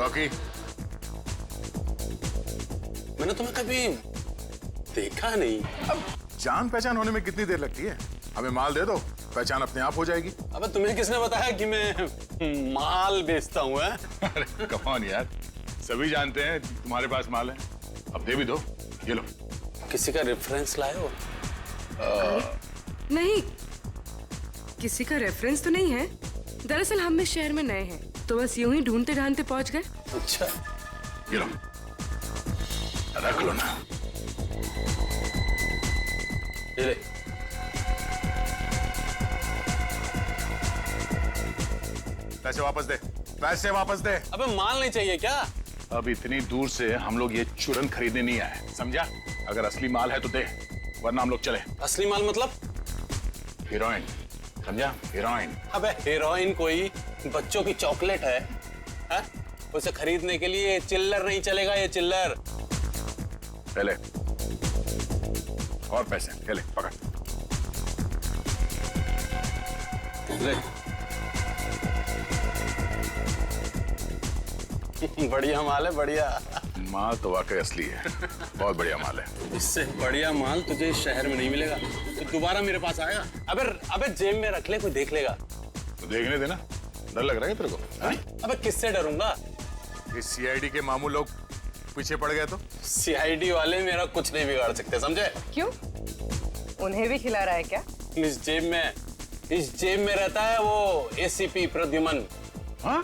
Rocky, मैंने तुम्हें कभी देखा नहीं। अब जान पहचान होने में कितनी देर लगती है? हमें माल दे दो, पहचान अपने आप हो जाएगी। अबे तुम्हें किसने बताया कि मैं माल बेचता हूँ? अरे कम ऑन यार, सभी जानते हैं तुम्हारे पास माल है, अब दे भी दो। ये लो। किसी का रेफरेंस लाए हो? नहीं, किसी का रेफरेंस तो नहीं है। दरअसल हम इस शहर में नए हैं, तो बस यूं ही ढूंढते ढांढते पहुंच गए। अच्छा, ये लो, रख लो ना। ये ले। पैसे वापस दे, पैसे वापस दे। अबे माल नहीं चाहिए क्या? अब इतनी दूर से हम लोग ये चूरन खरीदने नहीं आए, समझा? अगर असली माल है तो दे, वरना हम लोग चले। असली माल मतलब? हीरोइन, समझा? हीरोइन। अबे हीरोइन कोई बच्चों की चॉकलेट है? उसे खरीदने के लिए चिल्लर नहीं चलेगा, ये चिल्लर। पहले और पैसे, पहले पकड़। ले। बढ़िया माल है, बढ़िया। माल तो वाकई असली है, बहुत बढ़िया माल है। इससे बढ़िया माल तुझे इस शहर में नहीं मिलेगा। तो दोबारा मेरे पास आएगा? अबे जेब में रख ले, कोई देख लेगा तो देखने देना। डर लग रहा है तेरे को? अबे किससे डरूंगा? इस सीआईडी के मामू लोग पीछे पड़ गए तो? सीआईडी वाले मेरा कुछ नहीं बिगाड़ सकते, समझे? क्यों? उन्हें भी खिला रहा है क्या? इस जेब में रहता है वो एसीपी प्रद्युमन। हाँ?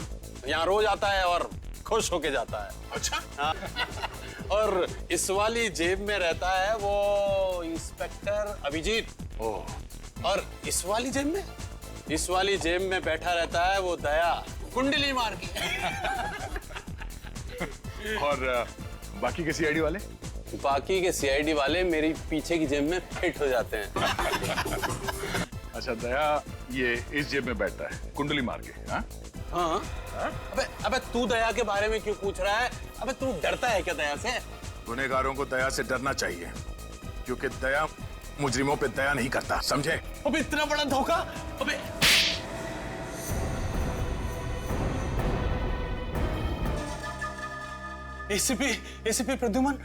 यहाँ रोज आता है और खुश होके जाता है। अच्छा। हाँ। और इस वाली जेब में रहता है वो इंस्पेक्टर अभिजीत। ओह। और इस वाली जेब में बैठा रहता है वो दया, कुंडली मार के। और बाकी के सीआईडी वाले? बाकी के सीआईडी वाले मेरी पीछे की जेब में फिट हो जाते हैं। अच्छा, दया ये इस जेब में बैठता है कुंडली मार के? हाँ? हाँ? अबे तू दया के बारे में क्यों पूछ रहा है? अबे तू डरता है क्या दया से? गुनहगारों को दया से डरना चाहिए, क्योंकि दया मुजरिमों पे दया नहीं करता, समझे? अबे इतना बड़ा धोखा! अबे एसीपी प्रद्युमन,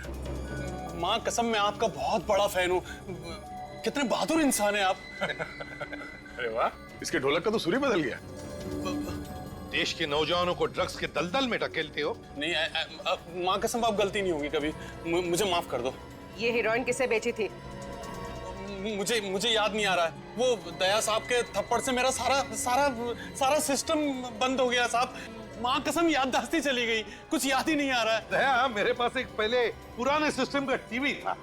माँ कसम मैं आपका बहुत बड़ा फैन हूँ। कितने बहादुर इंसान हैं आप। अरे वाह, इसके ढोलक का तो सुर ही बदल गया। देश के नौजवानों को ड्रग्स के दलदल में ढकेलते हो। नहीं, माँ कसम आप गलती नहीं होगी कभी, मुझे माफ कर दो। ये हीरोइन किसे बेची थी? मुझे याद नहीं आ रहा है। वो दया साहब के थप्पड़ से मेरा सारा सिस्टम बंद हो गया साहब। माँ कसम याददाश्ती चली गई, कुछ याद ही नहीं आ रहा है। दया, मेरे पास एक पहले पुराने सिस्टम का टीवी था,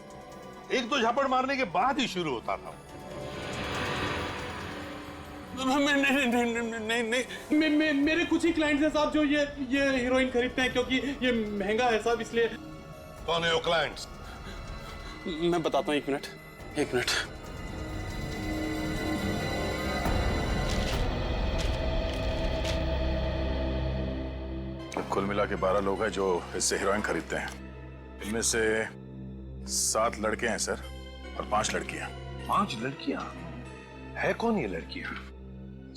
एक दो झापड़ मारने के बाद ही शुरू होता था। नहीं, मेरे कुछ ही क्लाइंट्स हैं साहब जो ये हीरोइन खरीदते हैं, क्योंकि ये महंगा है साहब, इसलिए। कौन है वो क्लाइंट्स? मैं बताता हूँ, एक मिनट। कुल मिला के 12 लोग हैं जो इससे हीरोइन खरीदते हैं। इनमें से 7 लड़के हैं सर, और 5 लड़कियां। 5 लड़कियां? है कौन ये लड़कियां?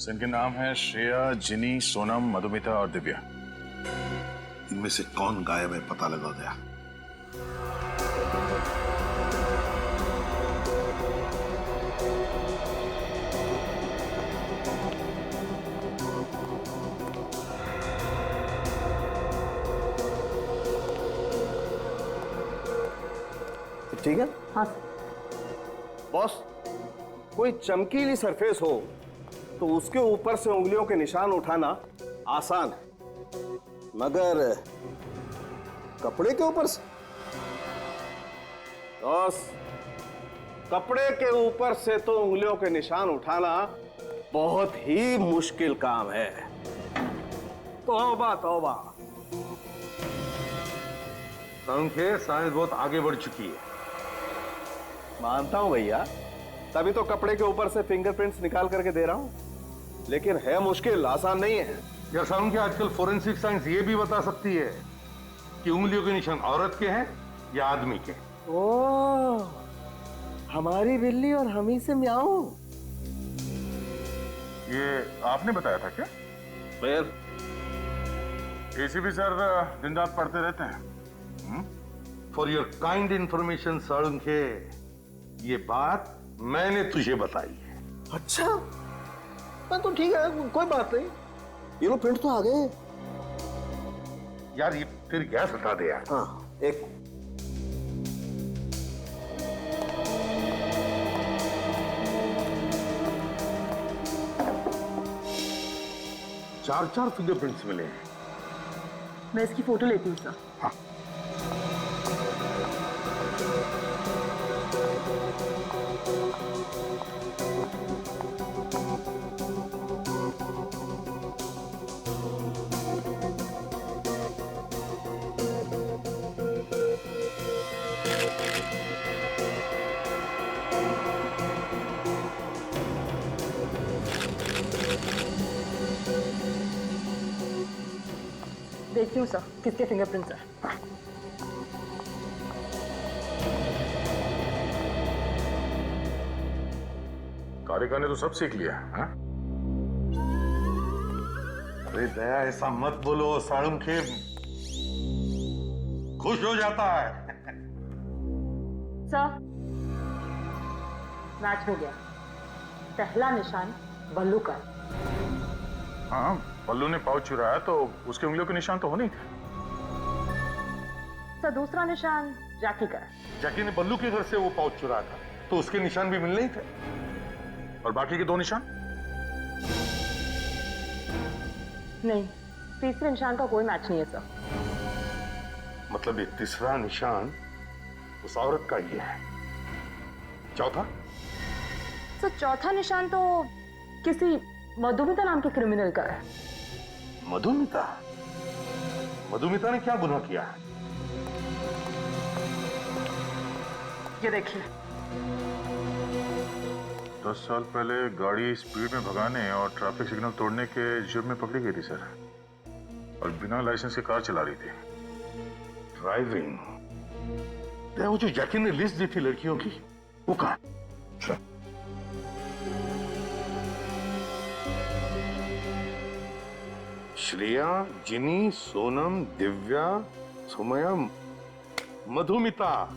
इनके नाम है श्रेया, जिनी, सोनम, मधुमिता और दिव्या। इनमें से कौन गायब है पता लगा दया। ठीक है? हाँ बॉस, कोई चमकीली सरफेस हो तो उसके ऊपर से उंगलियों के निशान उठाना आसान है, मगर कपड़े के ऊपर से? बॉस, कपड़े के ऊपर से तो उंगलियों के निशान उठाना बहुत ही मुश्किल काम है। तौबा तौबा। साइंस बहुत आगे बढ़ चुकी है। मानता हूं भैया, तभी तो कपड़े के ऊपर से फिंगरप्रिंट्स निकाल करके दे रहा हूं, लेकिन है मुश्किल, आसान नहीं है। या साउंड के आजकल फोरेंसिक साइंस ये भी बता सकती है कि उंगलियों के निशान औरत के हैं या आदमी के। ओह, हमारी बिल्ली और हम ही से म्याऊं। ये आपने बताया था क्या? फिर एसीपी सर दिन रात पढ़ते रहते हैं। For your kind information Salunkhe, ये बात मैंने तुझे बताई है। अच्छा, हाँ तो ठीक है, कोई बात नहीं। ये लो प्रिंट तो आ गए। यार ये तेरी गैस हटा दे यार। हाँ, एक 4 फिंगरप्रिंट्स मिले हैं। मैं इसकी फोटो लेती हूँ सर। हाँ। देखती हूँ सर किसके फिंगरप्रिंट्स है। कारिका ने तो सब सीख लिया। हाँ? अरे दया, ऐसा मत बोलो, साळुंखे खुश हो जाता है। सर मैच हो गया। पहला निशान बल्लू का। हाँ, पल्लू ने पाउच चुराया तो उसके उंगलियों के निशान तो होने ही थे। सर दूसरा निशान जैकी का है। जैकी ने बल्लू के घर से वो पाउच चुराया था, तो उसके निशान भी मिलने ही थे। और बाकी के 2 निशान? नहीं, तीसरे निशान का कोई मैच नहीं है सर। मतलब ये तीसरा निशान उस औरत का ही है। चौथा? सर चौथा निशान तो किसी मधुमिता नाम के क्रिमिनल का है। मधुमिता? मधुमिता ने क्या गुनाह किया है? ये देखिए। 10 साल पहले गाड़ी स्पीड में भगाने और ट्रैफिक सिग्नल तोड़ने के जुर्म में पकड़ी गई थी सर, और बिना लाइसेंस के कार चला रही थी। ड्राइविंग? वो जो जैकी ने लिस्ट दी थी लड़कियों की, वो कहाँ? श्रेया, जिनी, सोनम, दिव्या, सुमया, मधुमिता।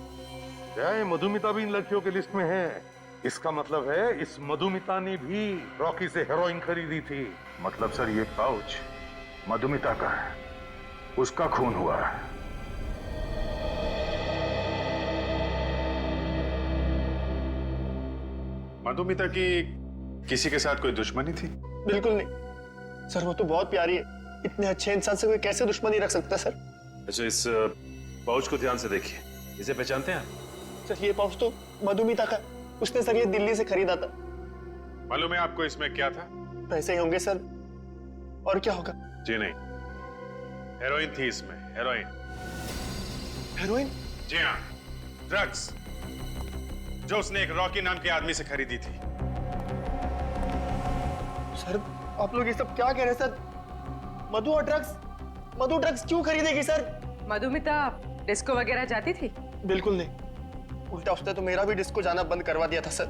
क्या मधुमिता भी इन लड़कियों के लिस्ट में है? इसका मतलब है इस मधुमिता ने भी रॉकी से हेरोइन खरीदी थी। मतलब सर ये पाउच मधुमिता का है, उसका खून हुआ है। मधुमिता की किसी के साथ कोई दुश्मनी थी? बिल्कुल नहीं सर, वो तो बहुत प्यारी है। इतने अच्छे इंसान से कोई कैसे दुश्मनी रख सकता है सर? अच्छा, इस पाउच को ध्यान से देखिए, इसे पहचानते हैं आप? सर ये पाउच तो मधुमिता का, उसने सर ये दिल्ली से खरीदा था। मालूम है आपको इसमें क्या था? पैसे ही होंगे सर, और क्या होगा? जी नहीं, हेरोइन थी इसमें, हेरोइन। हेरोइन? जी हाँ, ड्रग्स, जो उसने एक रॉकी नाम के आदमी से खरीदी थी। सर आप लोग ये सब क्या कह रहे हैं सर? मधु और ड्रग्स? मधु ड्रग्स क्यों खरीदेगी सर? मधुमिता डिस्को वगैरह जाती थी? बिल्कुल नहीं, उल्टा उसने तो मेरा भी डिस्को जाना बंद करवा दिया था सर।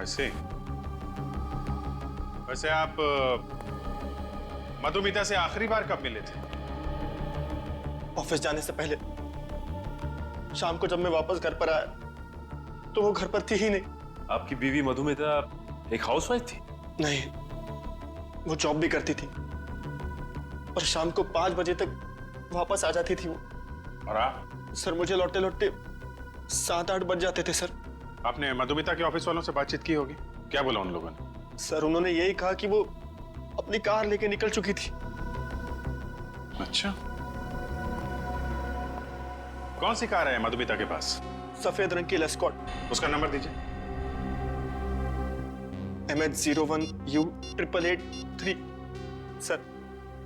ऐसे? वैसे आप मधुमिता से आखिरी बार कब मिले थे? ऑफिस जाने से पहले। शाम को जब मैं वापस घर पर आया तो वो घर पर थी ही नहीं। आपकी बीवी मधुमिता एक हाउसवाइफ थी? नहीं, वो जॉब भी करती थी और शाम को 5 बजे तक वापस आ जाती थी वो। और आप? सर मुझे लौटते लौटते 7-8 बज जाते थे सर। आपने मधुमिता के ऑफिस वालों से बातचीत की होगी, क्या बोला उन लोगों ने? सर उन्होंने यही कहा कि वो अपनी कार लेके निकल चुकी थी। अच्छा, कौन सी कार है मधुमिता के पास? सफेद रंग की एस्कॉर्ट। उसका नंबर दीजिए। MH01U8883।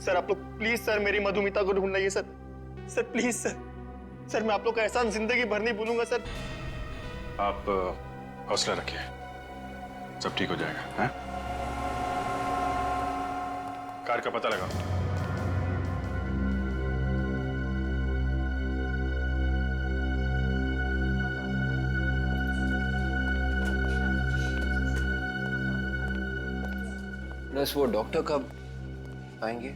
सर आप लोग प्लीज सर मेरी मधुमिता को ढूंढ लाइए सर। सर प्लीज सर मैं आप लोग का एहसान जिंदगी भर नहीं भूलूंगा सर। आप हौसला रखिए, सब ठीक हो जाएगा। हैं? कार का पता लगाओ। नर्स, वो डॉक्टर कब आएंगे?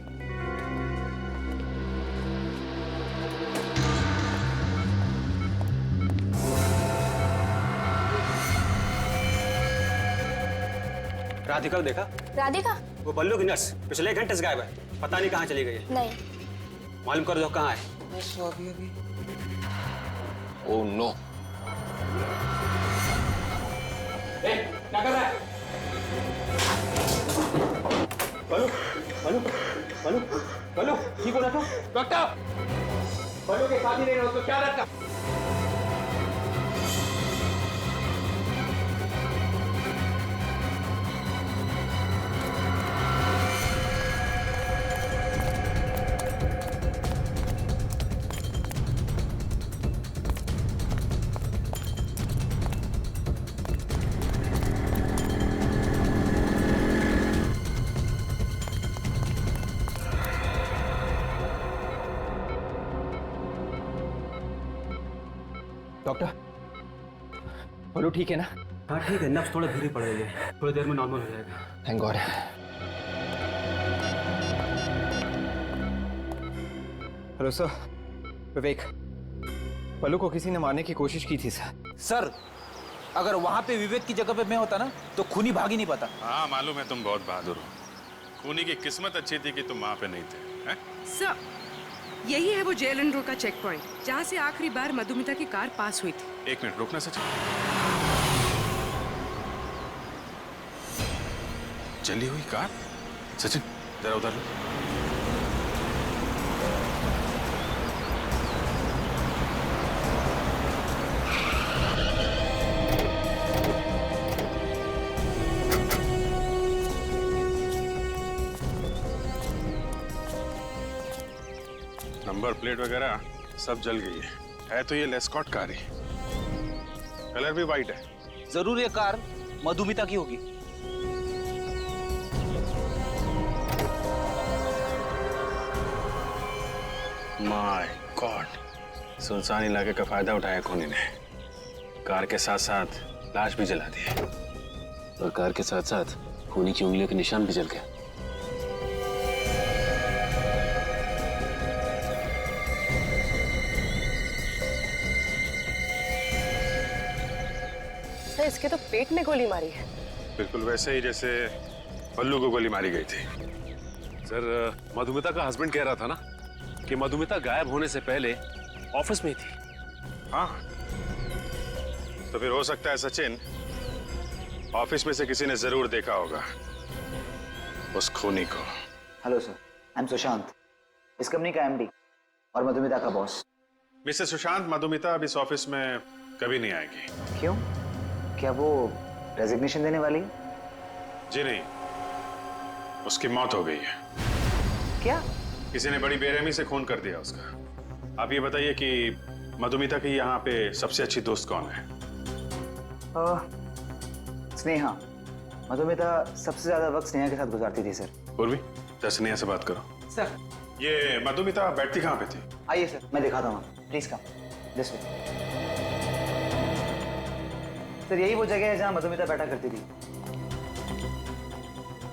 राधिका को देखा? राधिका? वो बल्लू की नर्स पिछले 1 घंटे से गायब है, पता नहीं कहाँ चली गई है। नहीं। मालूम कर दो कहाँ है। Oh no. क्या कर रहा है? बल्लू, बल्लू, बल्लू, बल्लू, ठीक हो ना तो? डॉक्टर, बल्लू के साथ ही नहीं रहो तो क्या रखा? डॉक्टर, बल्लू ठीक है ना? हाँ ठीक है, नब्ज थोड़ा धीरे पड़ रही है, थोड़ी देर में नॉर्मल हो जाएगा। Thank God. हेलो सर, विवेक, बल्लू को किसी ने मारने की कोशिश की थी सर। सर, अगर वहां पे विवेक की जगह पे मैं होता ना तो खूनी भाग ही नहीं पाता। हाँ मालूम है, तुम बहुत बहादुर हो। खूनी की किस्मत अच्छी थी कि तुम वहां पे नहीं थे। हैं? सर, यही है वो जेलन रोड का चेक पॉइंट जहाँ से आखिरी बार मधुमिता की कार पास हुई थी। 1 मिनट रुकना सचिन। जली हुई कार? सचिन जरा उधर लो। नंबर प्लेट वगैरह सब जल गई है तो ये लेस्कॉट कार है, कलर भी वाइट है। जरूर ये कार मधुमिता की होगी। माय गॉड, सुनसान इलाके का फायदा उठाया खूनी ने। कार के साथ साथ लाश भी जला दी और कार के साथ साथ खूनी की उंगलियों के निशान भी जल गए। इसके तो पेट में गोली मारी है। बिल्कुल वैसे ही जैसे बल्लू को गोली मारी गई थी। सर, मधुमिता का हस्बैंड कह रहा था ना कि मधुमिता गायब होने से पहले ऑफिस में ही थी। हाँ, तो फिर हो सकता है सचिन, ऑफिस में से किसी ने जरूर देखा होगा उस खूनी को। Hello sir, I am Sushant, इस कंपनी का एमडी और मधुमिता का बॉस। मिस्टर सुशांत, मधुमिता अब इस ऑफिस में कभी नहीं आएगी। क्यों? क्या वो रेजिग्नेशन देने वाली है? जी नहीं, उसकी मौत हो गई है। क्या? किसी ने बड़ी बेरहमी से खून कर दिया उसका। आप ये बताइए कि मधुमिता की यहाँ पे सबसे अच्छी दोस्त कौन है? स्नेहा। मधुमिता सबसे ज्यादा वक्त स्नेहा के साथ गुजारती थी सर। पूर्वी, जरा स्नेहा से बात करो। सर, ये मधुमिता बैठती कहाँ पे थी? आइए सर, मैं दिखाता हूँ। Please come this way. Sir, यही वो जगह है जहाँ मधुमिता बैठा करती थी।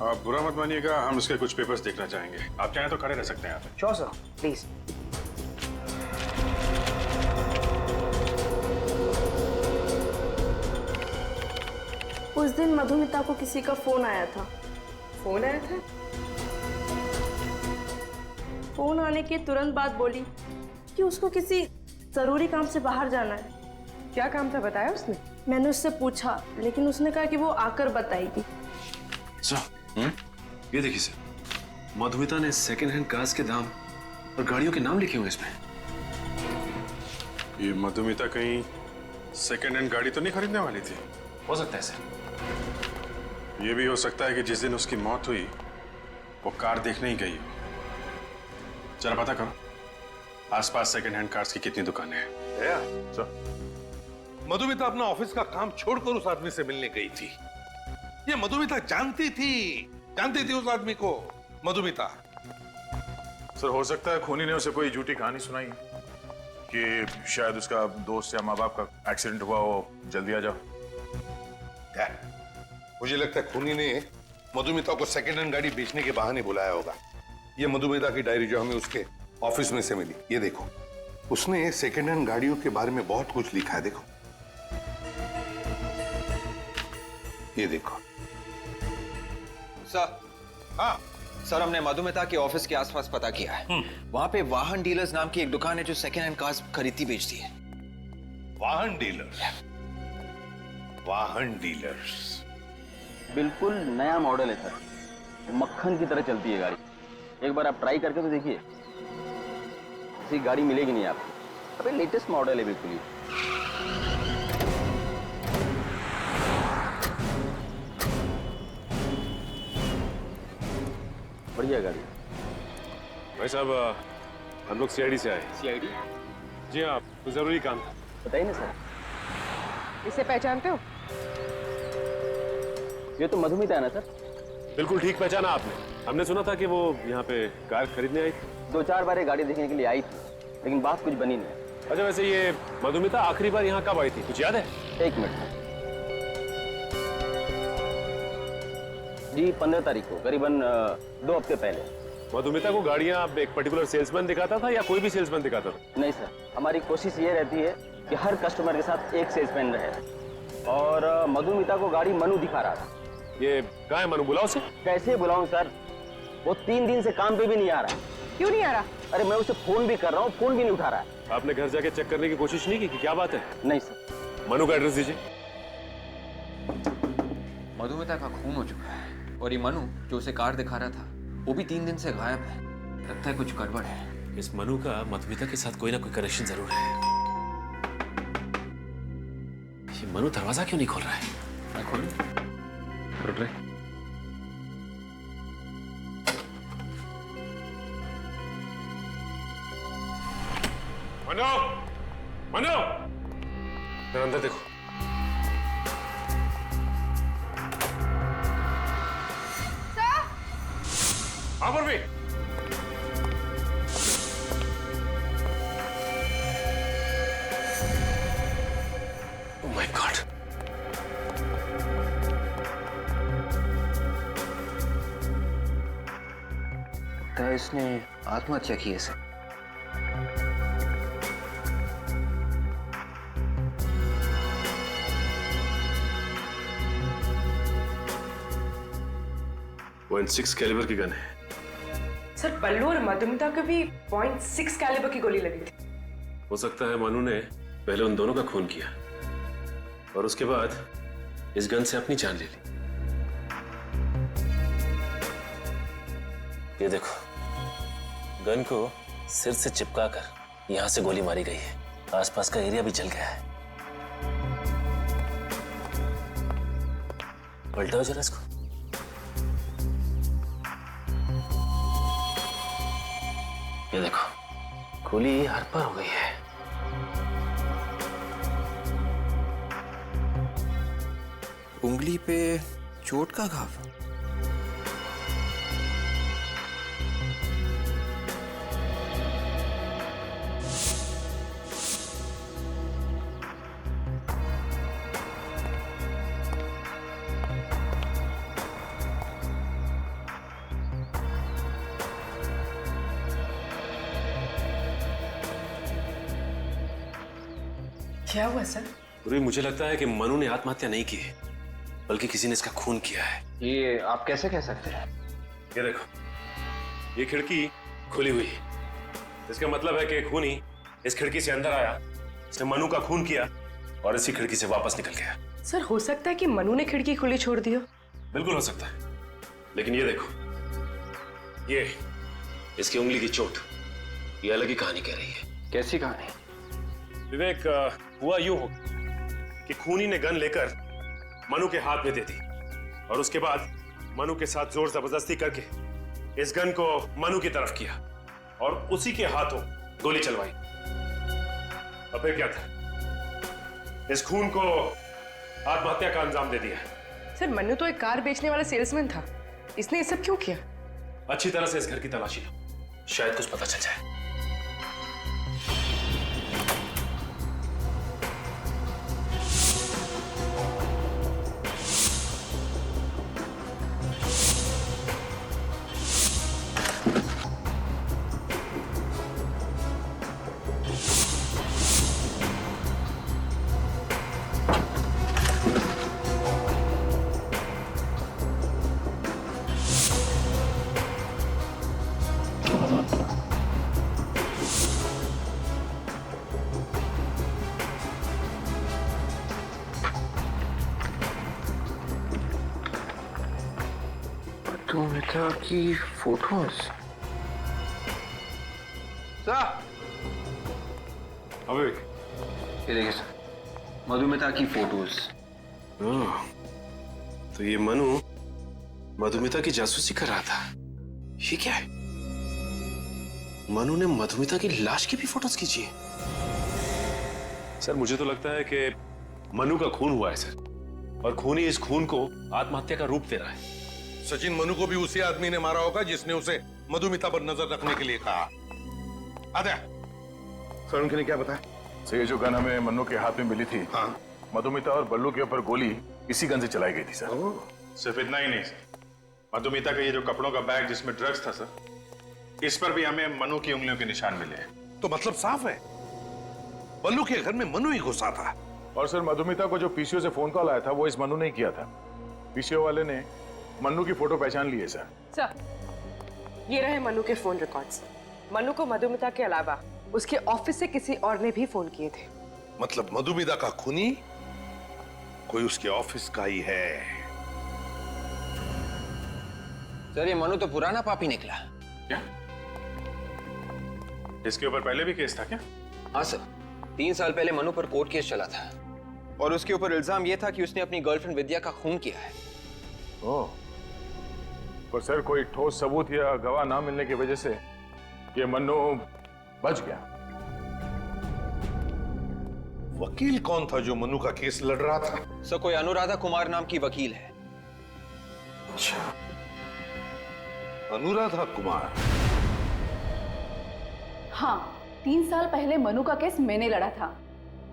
आप बुरा मत मानिएगा, हम उसके कुछ पेपर्स देखना चाहेंगे। आप चाहें तो खड़े रह सकते हैं यहाँ पे। Sure sir, please. उस दिन मधुमिता को किसी का फोन आया था। फोन आया था? फोन आने के तुरंत बाद बोली कि उसको किसी जरूरी काम से बाहर जाना है। क्या काम था बताया उसने? मैंने उससे पूछा, लेकिन उसने कहा कि वो आकर बताएगी। ये देखिए सर, मधुमिता ने सेकेंड हैंड कार्स के दाम और गाड़ियों के नाम लिखे हुए इसमें। ये मधुमिता कहीं सेकेंड हैंड गाड़ी तो नहीं खरीदने वाली थी? हो सकता है सर। ये भी हो सकता है कि जिस दिन उसकी मौत हुई वो कार देखने ही गई हो। जरा पता करो आसपास सेकेंड हैंड कार्स की कितनी दुकानें हैं। मधुमिता अपना ऑफिस का काम छोड़कर उस आदमी से मिलने गई थी। ये मधुमिता जानती थी उस आदमी को। मधुमिता। सर, हो सकता है खूनी ने उसे कोई झूठी कहानी सुनाई कि शायद उसका दोस्त या माँ बाप का एक्सीडेंट हुआ हो, जल्दी आ जाओ। क्या? मुझे लगता है खूनी ने मधुमिता को सेकेंड हैंड गाड़ी बेचने के बहाने बुलाया होगा। ये मधुमिता की डायरी जो हमें उसके ऑफिस में से मिली, ये देखो, उसने सेकेंड हैंड गाड़ियों के बारे में बहुत कुछ लिखा है। देखो, ये देखो, सर, हाँ सर, हमने मधुमिता के ऑफिस के आसपास पता किया है। वहाँ पे वाहन डीलर्स नाम की एक दुकान है जो सेकेंड हैंड कार्स खरीदती बेचती है। वाहन डीलर्स? वाहन डीलर्स बिल्कुल नया मॉडल है सर, मक्खन की तरह चलती है गाड़ी। एक बार आप ट्राई करके तो देखिए, ऐसी गाड़ी मिलेगी नहीं आपको। अबे लेटेस्ट मॉडल है बिल्कुल ही। बढ़िया गाड़ी। भाई साहब, हम लोग सीआईडी से आए। सीआईडी? जी हाँ, कुछ जरूरी काम था। बताइए ना सर। इसे पहचानते हो? ये तो मधुमिता है ना सर? बिल्कुल ठीक पहचाना आपने। हमने सुना था कि वो यहाँ पे कार खरीदने आई थी। 2-4 बार ये गाड़ी देखने के लिए आई थी, लेकिन बात कुछ बनी नहीं। अच्छा, वैसे ये मधुमिता आखिरी बार यहाँ कब आई थी, कुछ याद है? 1 मिनट जी, 15 तारीख को, करीबन 2 हफ्ते पहले। मधुमिता को गाड़ियाँ एक पर्टिकुलर सेल्समैन दिखाता था या कोई भी सेल्समैन दिखाता था? नहीं सर, हमारी कोशिश ये रहती है कि हर कस्टमर के साथ एक सेल्समैन रहे। और मधुमिता को गाड़ी मनु दिखा रहा था। ये कहाँ है मनु, बुलाओ उसे। कैसे बुलाऊं सर, वो 3 दिन से काम पे भी नहीं आ रहा। क्यों नहीं आ रहा? अरे मैं उसे फोन भी कर रहा हूँ, फोन भी नहीं उठा रहा है। आपने घर जाके चेक करने की कोशिश नहीं की कि क्या बात है? नहीं सर। मनु का एड्रेस दीजिए। मधुमिता का खून हो चुका है और ये मनु जो उसे कार दिखा रहा था वो भी 3 दिन से गायब है। लगता है कुछ गड़बड़ है। इस मनु का मधुमिता के साथ कोई ना कोई कनेक्शन जरूर है। ये मनु दरवाजा क्यों नहीं खोल रहा है? मैं खोलूं? रुक रहे। मनु, मनु, मेरे अंदर देखो। हाँ पर भी। Oh my God. लगता है इसने आत्महत्या की है सर। .6 कैलिबर की गन है। सर, पल्लू और मधुमिता को भी .6 कैलिबर की गोली लगी थी। हो सकता है मनु ने पहले उन दोनों का खून किया और उसके बाद इस गन से अपनी जान ले ली। ये देखो, गन को सिर से चिपकाकर यहां से गोली मारी गई है। आसपास का एरिया भी जल गया है। पलटाओ जरा इसको। ये देखो, गोली हर पर हो गई है। उंगली पे चोट का घाव। क्या हुआ सर? पूरी मुझे लगता है कि मनु ने आत्महत्या नहीं की है, बल्कि किसी ने इसका खून किया है। ये आप कैसे कह सकते हैं? ये देखो, ये खिड़की खुली हुई है। इसका मतलब है कि खूनी इस खिड़की से अंदर आया, इसने मनु का खून किया और इसी खिड़की से वापस निकल गया। सर, हो सकता है कि मनु ने खिड़की खुली छोड़ दी हो। बिल्कुल हो सकता है, लेकिन ये देखो, ये इसकी उंगली की चोट, ये अलग ही कहानी कह रही है। कैसी कहानी? विवेक, हुआ यूं हो कि खूनी ने गन लेकर मनु के हाथ में दे दी और उसके बाद मनु के साथ जोर जबरदस्ती करके इस गन को मनु की तरफ किया और उसी के हाथों गोली चलवाई। अब फिर क्या था? इस खून को आत्महत्या का अंजाम दे दिया। सर, मनु तो एक कार बेचने वाला सेल्समैन था, इसने ये सब क्यों किया? अच्छी तरह से इस घर की तलाशी लो, शायद कुछ पता चल जाए। मधुमिता की फोटोज। अविवेक, ये देखिए सर, मधुमिता की फोटोज। तो ये मनु मधुमिता की जासूसी कर रहा था। ये क्या है? मनु ने मधुमिता की लाश की भी फोटोज खींची है। सर मुझे तो लगता है कि मनु का खून हुआ है सर, और खूनी इस खून को आत्महत्या का रूप दे रहा है। सचिन मनु को भी उसी आदमी ने मारा होगा जिसने उसे मधुमिता पर नजर रखने के लिए कहा। आजा। सर उनके क्या बताया? सर ये जो गन हमें मन्नू के हाथ में मिली थी, हाँ। मधुमिता और बल्लू के ऊपर गोली इसी गन से चलाई गई थी सर। सिर्फ इतना ही नहीं सर, मधुमिता का ये जो कपड़ों का बैग जिसमें ड्रग्स था सर, इस पर भी हमें मनु की उंगलियों के निशान मिले हैं। तो मतलब साफ है, बल्लू के घर में मनु ही घुसा था। और सर मधुमिता को जो पीसीओ से फोन कॉल आया था वो इस मन्नू ने किया था। पीसीओ वाले ने मन्नू की फोटो पहचान ली है सर। सर, ये रहे मनु के फोन रिकॉर्ड्स। मनु को मधुमिता के अलावा उसके ऑफिस से किसी और ने भी फोन किए थे। मतलब मधुमिता का खूनी कोई उसके ऑफिस का ही है। सर ये मनु तो पुराना पापी निकला। क्या? इसके ऊपर पहले भी केस था क्या? हाँ सर, 3 साल पहले मनु पर कोर्ट केस चला था और उसके ऊपर इल्जाम यह था कि उसने अपनी गर्लफ्रेंड विद्या का खून किया है। ओह, पर सर कोई ठोस सबूत या गवाह ना मिलने की वजह से ये मन्नू बच गया। वकील कौन था जो मनु का केस लड़ रहा था? सर कोई अनुराधा कुमार नाम की वकील है। अच्छा, अनुराधा कुमार। हाँ, 3 साल पहले मनु का केस मैंने लड़ा था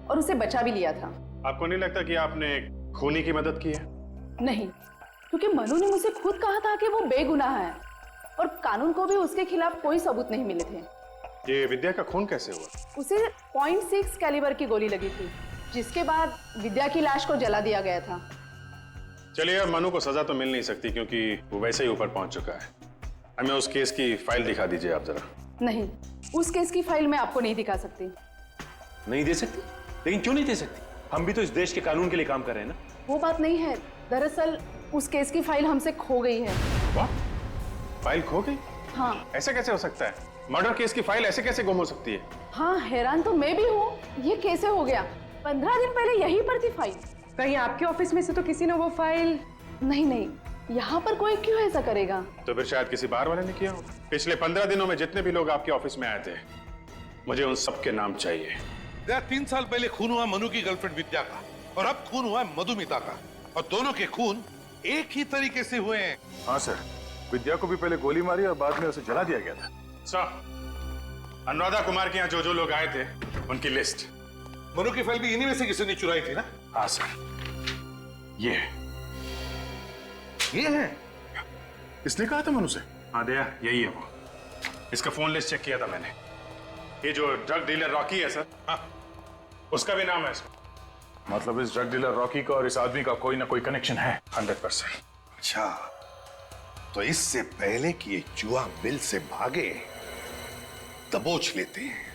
और उसे बचा भी लिया था। आपको नहीं लगता कि आपने खूनी की मदद की है? नहीं, क्योंकि मनु ने मुझे खुद कहा था कि वो बेगुनाह है और कानून को भी उसके खिलाफ कोई सबूत नहीं मिले थे। ये विद्या का खून कैसे हुआ? उसे .6 कैलिबर की गोली लगी थी, जिसके बाद विद्या की लाश को जला दिया गया था। चलिए, मनु को सजा तो मिल नहीं सकती क्योंकि वो वैसे ही ऊपर पहुंच चुका है। हमें उस केस की फाइल दिखा दीजिए आप जरा। नहीं, उस केस की फाइल मैं आपको नहीं दिखा सकती। नहीं दे सकती? लेकिन क्यों नहीं दे सकती? हम भी तो इस देश के कानून के लिए काम कर रहे हैं ना। वो बात नहीं है, दरअसल उस केस की फाइल हमसे खो गई है। What? फाइल खो गई? हाँ। ऐसा कैसे हो सकता है? मर्डर केस की फाइल ऐसे कैसे गुम हो सकती है? हाँ, हैरान तो मैं भी हूँ, ये कैसे हो गया? 15 दिन पहले यहीं पर थी फाइल। कहीं आपके ऑफिस में से तो किसी ने वो फाइल? नहीं, यहाँ पर कोई क्यों ऐसा करेगा? तो फिर शायद किसी बाहर वाले ने किया हो। पिछले 15 दिनों में जितने भी लोग आपके ऑफिस में आए थे, मुझे उन सबके नाम चाहिए। 3 साल पहले खून हुआ मनु की गर्लफ्रेंड विद्या का और अब खून हुआ मधुमिता का, और दोनों के खून एक ही तरीके से हुए हैं। हाँ सर, विद्या को भी पहले गोली मारी और बाद में उसे जला दिया गया था। सर, अनुराधा कुमार के यहाँ जो लोग आए थे उनकी लिस्ट। मनु की फाइल भी इन्हीं में से किसी ने चुराई थी ना? हाँ सर, ये है। इसने कहा था मनु से? हाँ दया, यही है वो। इसका फोन लिस्ट चेक किया था मैंने। ये जो ड्रग डीलर रॉकी है सर, हाँ, उसका भी नाम है इसमें। मतलब इस ड्रग डीलर रॉकी का और इस आदमी का कोई ना कोई कनेक्शन है। 100%। अच्छा, तो इससे पहले कि ये जुआ बिल से भागे, दबोच लेते हैं।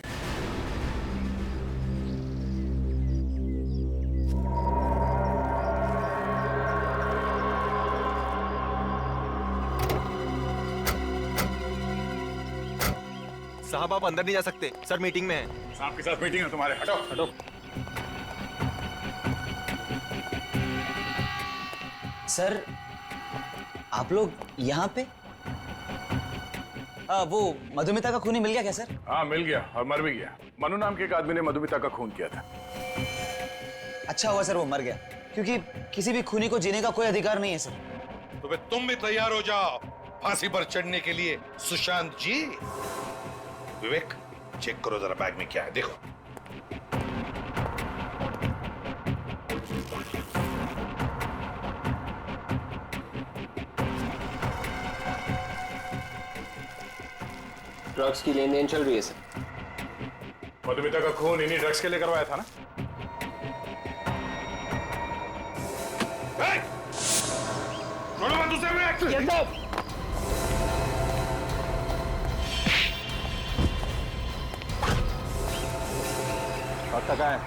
साहब आप अंदर नहीं जा सकते, सर मीटिंग में है। साहब के साथ मीटिंग है तुम्हारे, हटो हटो। सर, आप लोग यहाँ पे? वो मधुमिता का खूनी मिल गया क्या सर? हाँ मिल गया, और मर भी गया। मनु नाम के एक आदमी ने मधुमिता का खून किया था। अच्छा हुआ सर वो मर गया, क्योंकि किसी भी खूनी को जीने का कोई अधिकार नहीं है सर। तो फिर तुम भी तैयार हो जाओ फांसी पर चढ़ने के लिए, सुशांत जी। विवेक, चेक करो जरा बैग में क्या है, देखो। ड्रग्स की लेन देन चल रही है सर। मधुमिता का खून इन्हीं ड्रग्स के लिए करवाया था ना? छोड़ो मत उसे। अब तक है,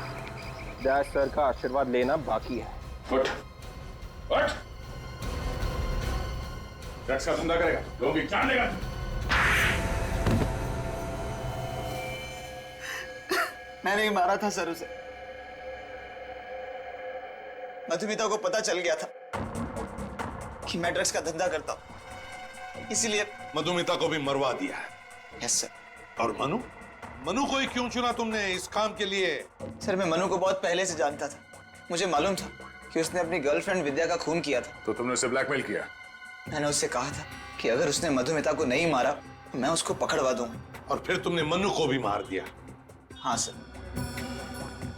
डैश सर का आशीर्वाद लेना बाकी है। उठ, उठ। ड्रग्स का धंधा करेगा, लोगों की जान लेगा। मैंने ही मारा था सर उसे। मधुमिता को पता चल गया था कि मैं ड्रग्स का धंधा करता हूं, इसलिए मधुमिता को भी मरवा दिया है। Yes sir. और मनु को ही क्यों चुना तुमने इस काम के लिए? सर मैं मनु को बहुत पहले से जानता था। मुझे मालूम था कि उसने अपनी गर्लफ्रेंड विद्या का खून किया था। तो तुमने उसे ब्लैकमेल किया? मैंने उससे कहा था कि अगर उसने मधुमिता को नहीं मारा तो मैं उसको पकड़वा दूंगा। और फिर तुमने मनु को भी मार दिया? हाँ सर,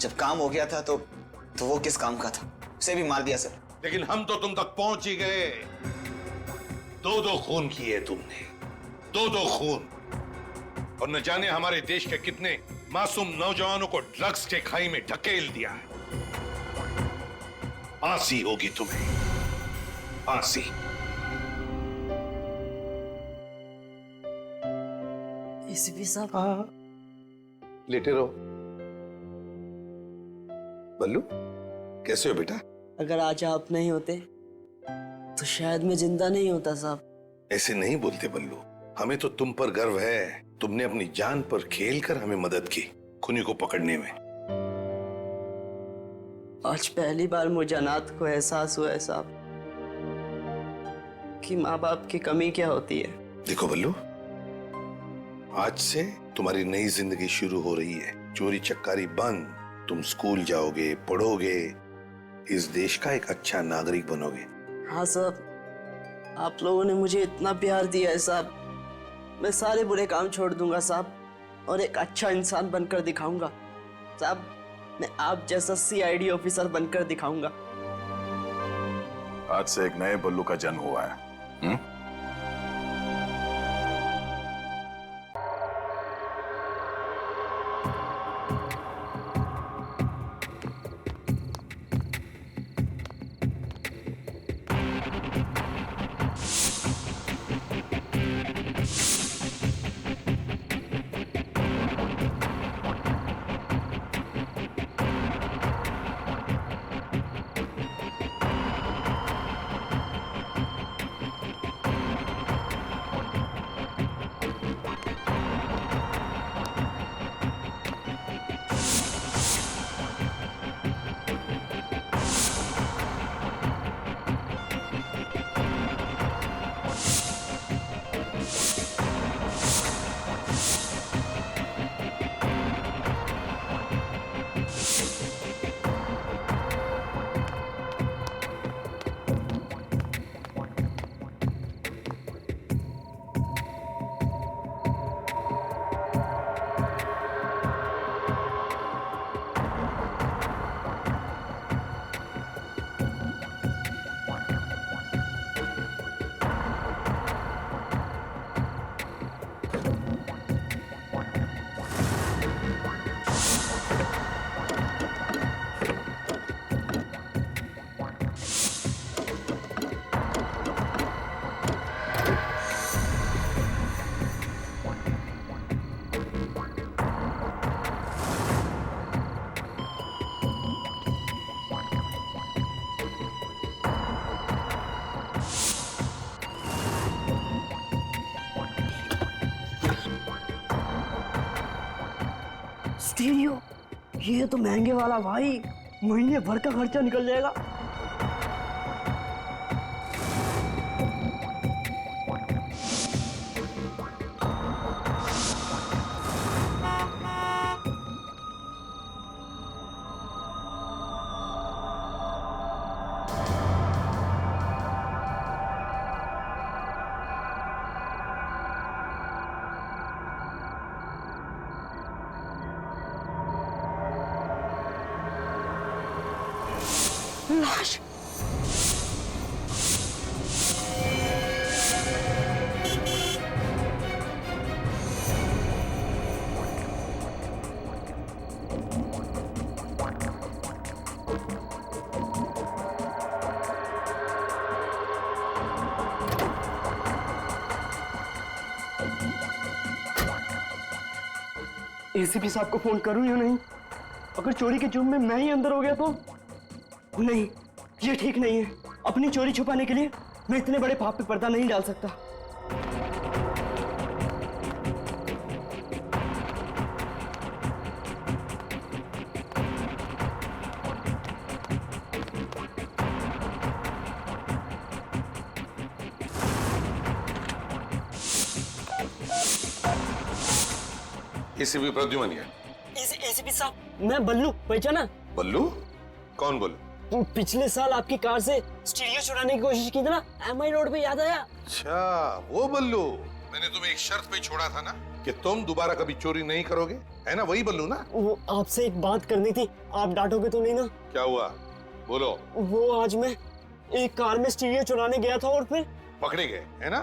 जब काम हो गया था तो वो किस काम का था, उसे भी मार दिया सर। लेकिन हम तो तुम तक पहुंच ही गए। 2 खून किए तुमने, 2 खून। और न जाने हमारे देश के कितने मासूम नौजवानों को ड्रग्स के खाई में ढकेल दिया है। फांसी होगी तुम्हें, फांसी। एसीपी साहब। हाँ, लेटे रहो। बल्लू कैसे हो बेटा? अगर आज आप नहीं होते तो शायद मैं जिंदा नहीं होता साहब। ऐसे नहीं बोलते बल्लू, हमें तो तुम पर गर्व है। तुमने अपनी जान पर खेलकर हमें मदद की खूनी को पकड़ने में। आज पहली बार मुझे अनाथ को एहसास हुआ है साहब कि माँ बाप की कमी क्या होती है। देखो बल्लू, आज से तुम्हारी नई जिंदगी शुरू हो रही है। चोरी चक्कारी बंद, तुम स्कूल जाओगे, पढ़ोगे, इस देश का एक अच्छा नागरिक बनोगे। हाँ साहब, आप लोगों ने मुझे इतना प्यार दिया है साहब, मैं सारे बुरे काम छोड़ दूंगा साहब और एक अच्छा इंसान बनकर दिखाऊंगा साहब। मैं आप जैसा CID ऑफिसर बनकर दिखाऊंगा। आज से एक नए बल्लू का जन्म हुआ है। स्टीरियो, ये तो महंगे वाला भाई, महीने भर का खर्चा निकल जाएगा। लाश। एसीपी साहब को फोन करूं या नहीं? अगर चोरी के जुर्म में मैं ही अंदर हो गया तो? नहीं, ये ठीक नहीं है। अपनी चोरी छुपाने के लिए मैं इतने बड़े पाप पे पर्दा नहीं डाल सकता। एसीपी प्रद्युमन है। एसीपी साहब, मैं बल्लू, पहचाना? बल्लू? कौन बल्लू? पिछले साल आपकी कार से स्टीरियो चुराने की कोशिश की थी ना, एमआई रोड पे, याद आया? अच्छा, वो बल्लू। मैंने तुम्हें एक शर्त पे छोड़ा था ना कि तुम दोबारा कभी चोरी नहीं करोगे, है ना? वही बल्लू ना? वो आपसे एक बात करनी थी, आप डांटोगे तो नहीं ना? क्या हुआ, बोलो। वो आज मैं एक कार में स्टीरियो चुराने गया था और फिर पकड़े गए, है ना?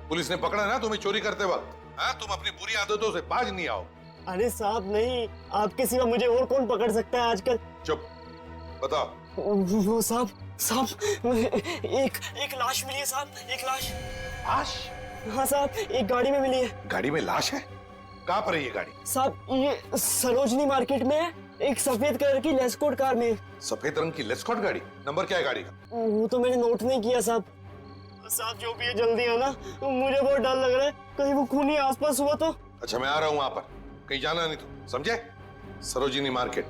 पुलिस ने पकड़ा ना तुम्हें चोरी करते वक्त। हाँ, तुम अपनी बुरी आदतों से बाज नहीं आओ। अरे साहब नहीं, आपके सिवा मुझे और कौन पकड़ सकता है आजकल? चुप, बताओ। वो साहब एक लाश मिली है साहब, एक लाश। लाश? हाँ साहब, एक गाड़ी में मिली है। गाड़ी में लाश है? कहाँ पर है ये गाड़ी? साहब ये सरोजनी मार्केट में है, एक सफेद कलर की लेस्कोट कार में। सफेद रंग की लेस्कॉट गाड़ी? नंबर क्या है गाड़ी का? वो तो मैंने नोट नहीं किया साहब। साहब जो भी है जल्दी आना, मुझे बहुत डर लग रहा है, कहीं वो खूनी आसपास हुआ तो। अच्छा, मैं आ रहा हूँ वहां पर, कहीं जाना नहीं तो, समझे? सरोजिनी मार्केट।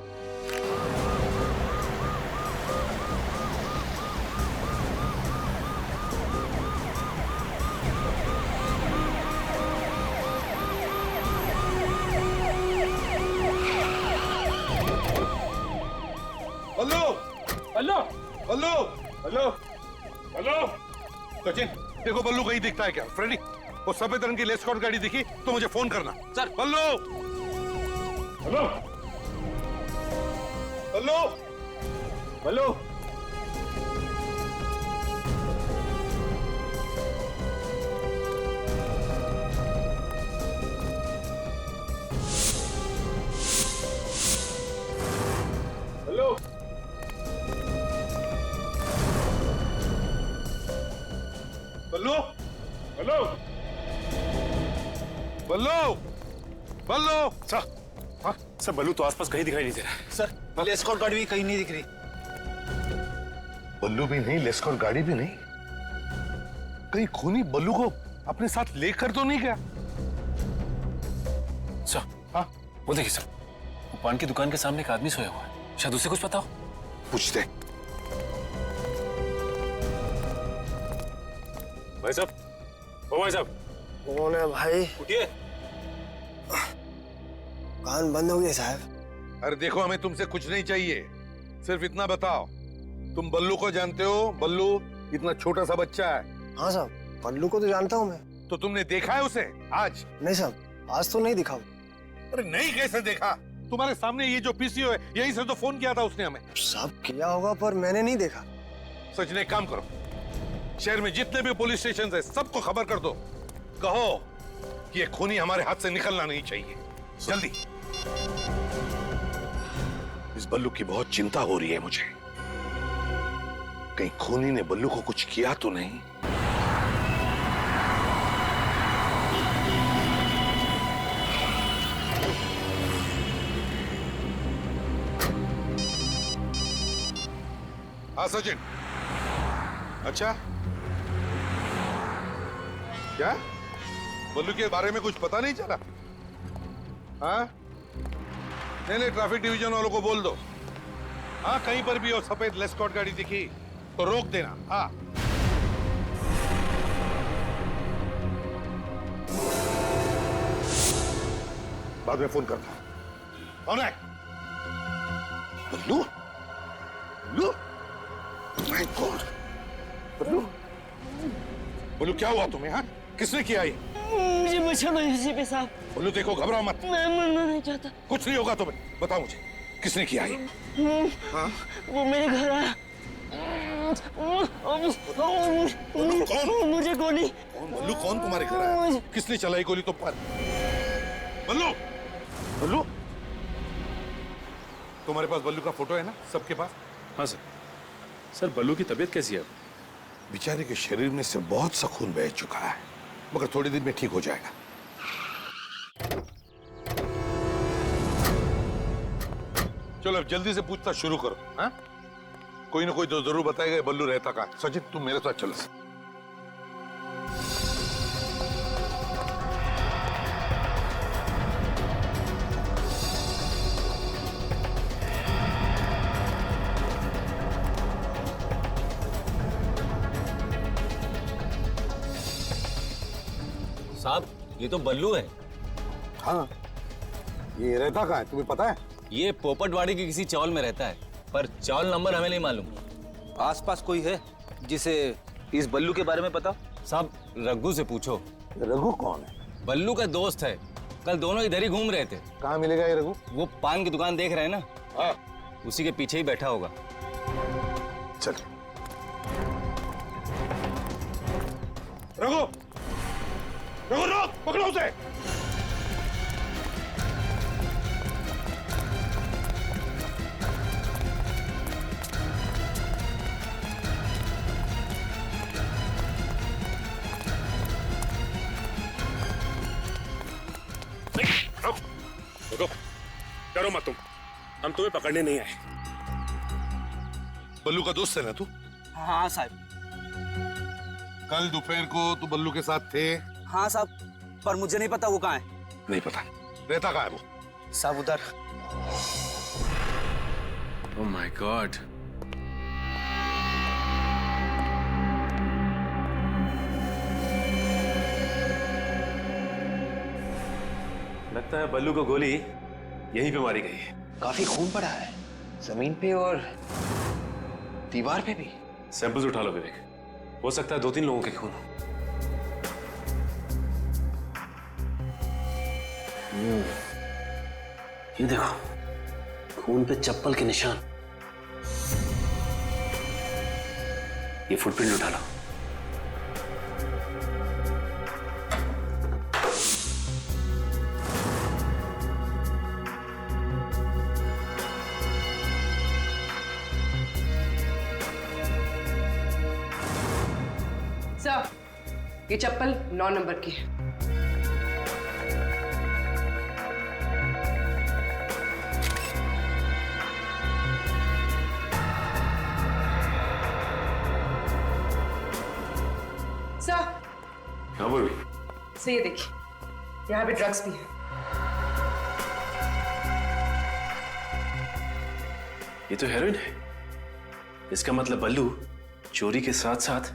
बल्लू, बल्लू, बल्लू, बल्लू, बल्लू। सचिन, देखो बल्लू कहीं दिखता है क्या? फ्रेडी, वो सफेद रंग की लेस्कॉट गाड़ी दिखी तो मुझे फोन करना। सर। बल्लू, बल्लू, बल्लू, बल्लू। हेलो, बल्लू, बल्लू, बल्लू, बल्लू। हाँ सर, बल्लू तो आसपास कहीं दिखाई नहीं दे रहा। सर, एस्कॉर्ट गाड़ी भी कहीं नहीं दिख रही। बल्लू भी नहीं, लेस्कॉट गाड़ी भी नहीं। कहीं खूनी बल्लू को अपने साथ लेकर तो नहीं गया? सर, हाँ वो देखिए सर, वो पान की दुकान के सामने एक आदमी सोया हुआ है, शायद उसे कुछ पता हो। पूछते। भाई साहब, ओ भाई साहब। कौन है भाई? उठिए। कान बंद हो गए साहब। अरे देखो, हमें तुमसे कुछ नहीं चाहिए, सिर्फ इतना बताओ, तुम बल्लू को जानते हो? बल्लू इतना छोटा सा बच्चा है। हाँ साहब, बल्लू को तो जानता हूँ मैं। तो तुमने देखा है उसे आज? नहीं साहब, आज तो नहीं दिखा। अरे नहीं, कैसे देखा? तुम्हारे सामने ये जो पीसीओ है, यहीं से तो फोन किया था उसने हमें। साहब किया होगा पर मैंने नहीं देखा। सच ने काम करो, शहर में जितने भी पुलिस स्टेशन है सबको खबर कर दो, कहो कि ये खूनी हमारे हाथ से निकलना नहीं चाहिए, जल्दी। इस बल्लू की बहुत चिंता हो रही है मुझे, कहीं खूनी ने बल्लू को कुछ किया तो नहीं। हाँ सचिन। अच्छा, क्या बल्लू के बारे में कुछ पता नहीं चला? हाँ नहीं, ट्रैफिक डिवीजन वालों को बोल दो, हाँ कहीं पर भी हो सफेद लेस्कॉट गाड़ी दिखी तो रोक देना। हाँ बाद में फोन करता हूं। कौन है? बल्लू? बल्लू? माय गॉड, बल्लू, बल्लू क्या हुआ तुम्हें? हाँ किसने किया ये? मुझे बचा दो एसीपी साहब। बल्लू देखो, घबराओ मत। मैं मरना नहीं चाहता। कुछ नहीं होगा तुम्हें, बताओ मुझे किसने किया ये? हाँ? वो मेरे घर आया। कौन? मुझे गोली। कौन बल्लू? कौन तुम्हारे घर आया? किसने चलाई गोली तुम पर? बल्लू, बल्लू, तुम्हारे पास बल्लू का फोटो है ना सबके पास? हाँ सर। सर बल्लू की तबीयत कैसी है? बेचारे के शरीर में से बहुत सा खून बह चुका है, मगर थोड़ी देर में ठीक हो जाएगा। चलो अब जल्दी से पूछताछ शुरू करो। हाँ, कोई ना कोई तो जरूर बताएगा बल्लू रहता कहाँ। सचिन तुम मेरे साथ चलो। साहब ये तो बल्लू है। हाँ, ये रहता कहाँ है तुम्हें पता है? ये पोपटवाड़ी के किसी चौल में रहता है, पर चौल नंबर हमें नहीं मालूम। आसपास कोई है जिसे इस बल्लू के बारे में पता? साहब रघु से पूछो। रघु कौन है? बल्लू का दोस्त है, कल दोनों इधर ही घूम रहे थे। कहाँ मिलेगा ये रघु? वो पान की दुकान देख रहे हैं ना, हाँ, उसी के पीछे ही बैठा होगा। चल। रघु, रघु रोक, पकड़ो उसे। रुको, डरो मत तुम, हम तुम्हें पकड़ने नहीं आए। बल्लू का दोस्त है ना तू? हाँ साहब। कल दोपहर को तू बल्लू के साथ थे? हाँ साहब, पर मुझे नहीं पता वो कहाँ है। नहीं पता। रहता कहाँ है वो? साहब उधर। Oh my God. लगता है बल्लू को गोली यहीं पे मारी गई है। काफी खून पड़ा है जमीन पे और दीवार पे भी। सैंपल्स उठा लो विवेक, हो सकता है 2-3 लोगों के खून हो। ये देखो, खून पे चप्पल के निशान। ये फुटप्रिंट उठा लो। सर, ये चप्पल 9 नंबर की है। सर, हाँ बोल। सर ये देखिए, यहाँ पे ड्रग्स भी है। ये तो हेरोइन है। इसका मतलब बल्लू चोरी के साथ साथ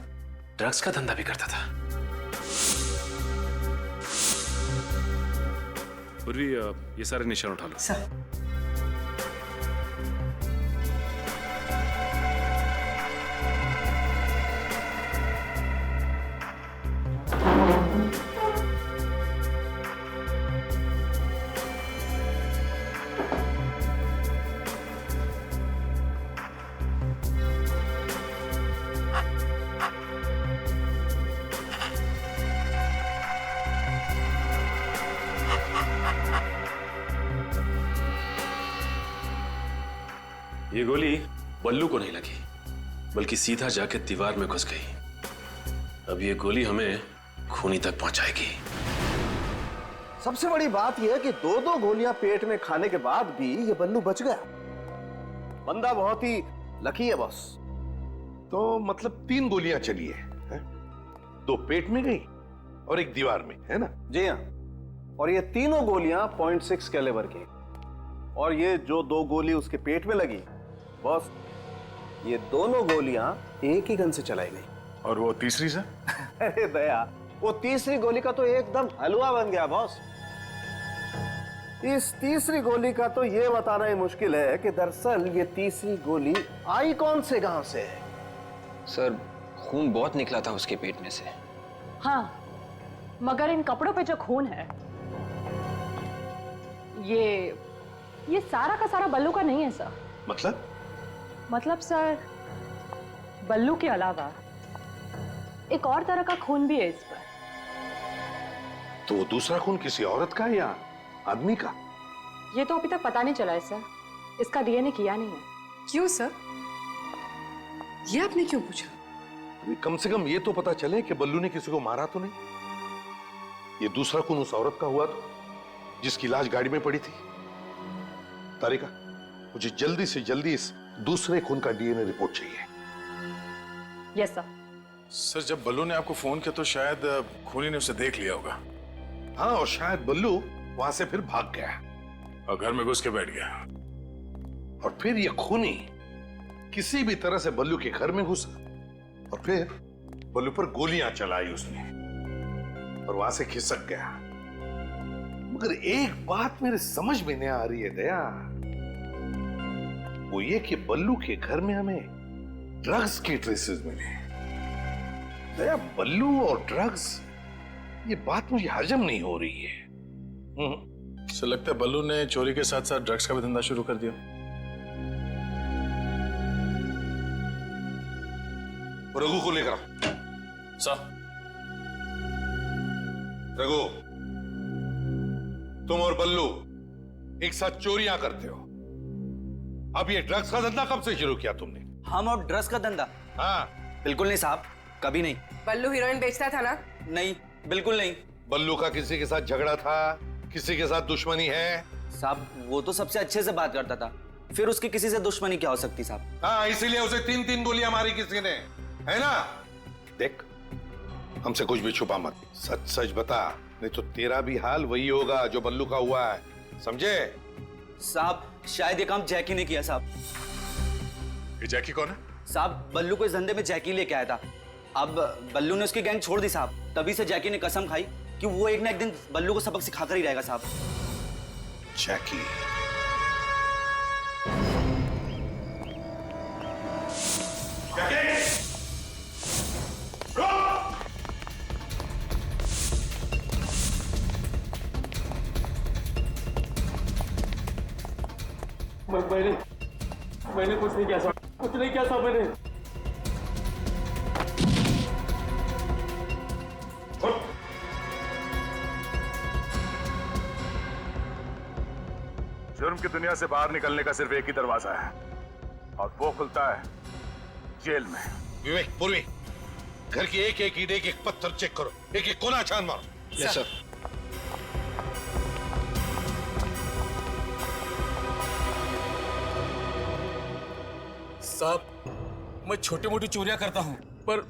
ड्रग्स का धंधा भी करता था। पूर्वी, ये सारे निशान उठा लो। सर। ये गोली बल्लू को नहीं लगी, बल्कि सीधा जाके दीवार में घुस गई। अब ये गोली हमें खूनी तक पहुंचाएगी। सबसे बड़ी बात यह है कि 2-2 गोलियां पेट में खाने के बाद भी ये बल्लू बच गया। बंदा बहुत ही लकी है बॉस। तो मतलब 3 गोलियां चली है? 2 पेट में गई और 1 दीवार में, है ना? जी हाँ, और ये तीनों गोलियां 0.6 कैलिबर की। और ये जो 2 गोली उसके पेट में लगी, बॉस ये दोनों गोलियां एक ही गन से चलाई गई। और वो तीसरी से? अरे दया, वो तीसरी गोली का तो एकदम हलवा बन गया बॉस। इस तीसरी गोली का तो ये बताना ही मुश्किल है कि दरअसल ये तीसरी गोली आई कौन से गांव से है। सर खून बहुत निकला था उसके पेट में से। हाँ, मगर इन कपड़ों पे जो खून है ये सारा का सारा बल्लू का नहीं है सर। मतलब सर, बल्लू के अलावा एक और तरह का खून भी है इस पर। तो दूसरा खून किसी औरत का या आदमी का? ये तो अभी तक पता नहीं चला है सर, इसका डीएनए किया नहीं है। क्यों सर? ये आपने क्यों पूछा? कम से कम ये तो पता चले कि बल्लू ने किसी को मारा तो नहीं। ये दूसरा खून उस औरत का हुआ तो जिसकी लाश गाड़ी में पड़ी थी। तारिका, मुझे जल्दी से जल्दी इस दूसरे खून का डीएनए रिपोर्ट चाहिए। Yes sir. सर जब बल्लू ने आपको फोन किया तो शायद खूनी ने उसे देख लिया होगा। हाँ, और शायद बल्लू वहां से फिर भाग गया और घर में घुस के बैठ गया। और फिर ये खूनी किसी भी तरह से बल्लू के घर में घुसा और फिर बल्लू पर गोलियां चलाई उसने। और वहां से खिसक गया। मगर एक बात मेरे समझ में नहीं आ रही है दया, वो ये कि बल्लू के घर में हमें ड्रग्स के ट्रेसेस मिले। दया, बल्लू और ड्रग्स, ये बात मुझे हजम नहीं हो रही है। सर लगता है बल्लू ने चोरी के साथ साथ ड्रग्स का भी धंधा शुरू कर दिया। रघु को लेकर सर। रघु, तुम और बल्लू एक साथ चोरियां करते हो। अब ये ड्रग्स का धंधा कब से शुरू किया तुमने? हम और ड्रग्स का धंधा? हाँ। बिल्कुल नहीं साहब, कभी नहीं। बल्लू हीरोइन बेचता था ना? नहीं, बिल्कुल नहीं। बल्लू का किसी के साथ झगड़ा था, किसी के साथ दुश्मनी है? साहब वो तो सबसे अच्छे से बात करता था, फिर उसकी किसी से दुश्मनी क्या हो सकती साहब? हाँ, इसीलिए उसे 3-3 गोलियां मारी किसी ने, है ना? देख, हमसे कुछ भी छुपा मत, सच सच बता, नहीं तो तेरा भी हाल वही होगा जो बल्लू का हुआ है, समझे? साहब शायद ये काम जैकी ने किया साहब। ये जैकी कौन है? साहब बल्लू को इस धंधे में जैकी लेके आया था। अब बल्लू ने उसकी गैंग छोड़ दी साहब, तभी से जैकी ने कसम खाई कि वो एक ना एक दिन बल्लू को सबक सिखाकर ही रहेगा साहब। जैकी? मैंने कुछ नहीं किया साहब, कुछ नहीं किया साहब मैंने। जुर्म की दुनिया से बाहर निकलने का सिर्फ एक ही दरवाजा है, और वो खुलता है जेल में। विवेक, पूर्वी, घर की एक एक ईंट, एक एक पत्थर चेक करो, एक एक कोना छान मारो। Yes sir. साहब मैं छोटी मोटी चोरियां करता हूँ, पर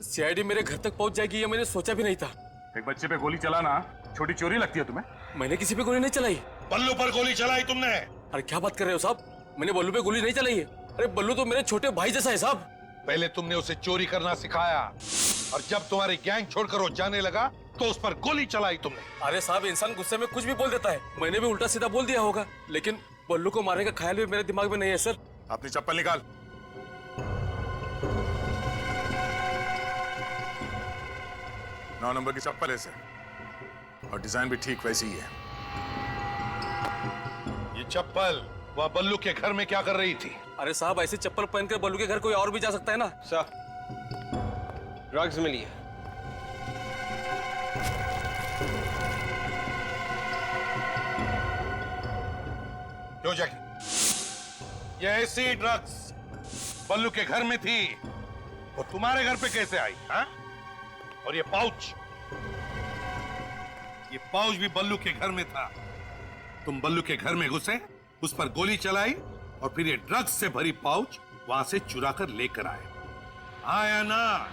सीआईडी मेरे घर तक पहुंच जाएगी ये मैंने सोचा भी नहीं था। एक बच्चे पे गोली चलाना छोटी चोरी लगती है तुम्हें? मैंने किसी पे गोली नहीं चलाई। बल्लू पर गोली चलाई तुमने? अरे क्या बात कर रहे हो साहब, मैंने बल्लू पे गोली नहीं चलाई है। अरे बल्लू तो मेरे छोटे भाई जैसा है साहब। पहले तुमने उसे चोरी करना सिखाया, और जब तुम्हारी गैंग छोड़कर वो जाने लगा तो उस पर गोली चलाई तुमने। अरे साहब इंसान गुस्से में कुछ भी बोल देता है, मैंने भी उल्टा सीधा बोल दिया होगा, लेकिन बल्लू को मारने का ख्याल भी मेरे दिमाग में नहीं है सर। अपनी चप्पल निकाल। नौ नंबर की चप्पल है सर, और डिजाइन भी ठीक वैसी ही है। ये चप्पल वह बल्लू के घर में क्या कर रही थी? अरे साहब ऐसी चप्पल पहनकर बल्लू के घर कोई और भी जा सकता है ना? सर ड्रग्स मिली है। क्यों जैकी? ये ऐसी ड्रग्स बल्लू के घर में थी, वो तुम्हारे घर पे कैसे आई? हाँ? और ये पाउच भी बल्लू के घर में था। तुम बल्लू के घर में घुसे, उस पर गोली चलाई, और फिर ये ड्रग्स से भरी पाउच वहां से चुरा कर लेकर आए। आया ना?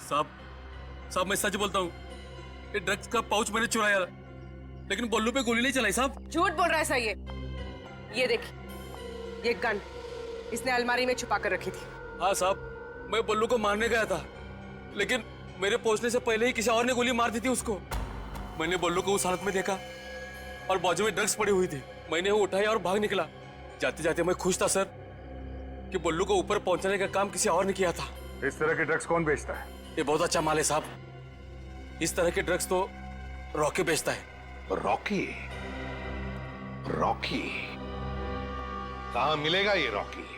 साहब मैं सच बोलता हूँ, ये ड्रग्स का पाउच मैंने चुराया, लेकिन बल्लू पे गोली नहीं चलाई साहब। झूठ बोल रहा है सर ये देखिए, ये गन इसने अलमारी में छुपा कर रखी थी। हाँ साहब, मैं बल्लू को मारने गया था, लेकिन मेरे पहुंचने से पहले ही किसी और ने गोली मार दी थी उसको। मैंने बल्लू को उस हालत में देखा, और बाजू में ड्रग्स पड़ी हुई थी। मैंने वो उठाया और भाग निकला। जाते जाते मैं खुश था सर कि बल्लू को ऊपर पहुंचाने का काम किसी और ने किया था। इस तरह के ड्रग्स कौन बेचता है? ये बहुत अच्छा माल है साहब। इस तरह के ड्रग्स तो रॉकी बेचता है। रॉकी? रॉकी कहाँ मिलेगा ये रॉकी?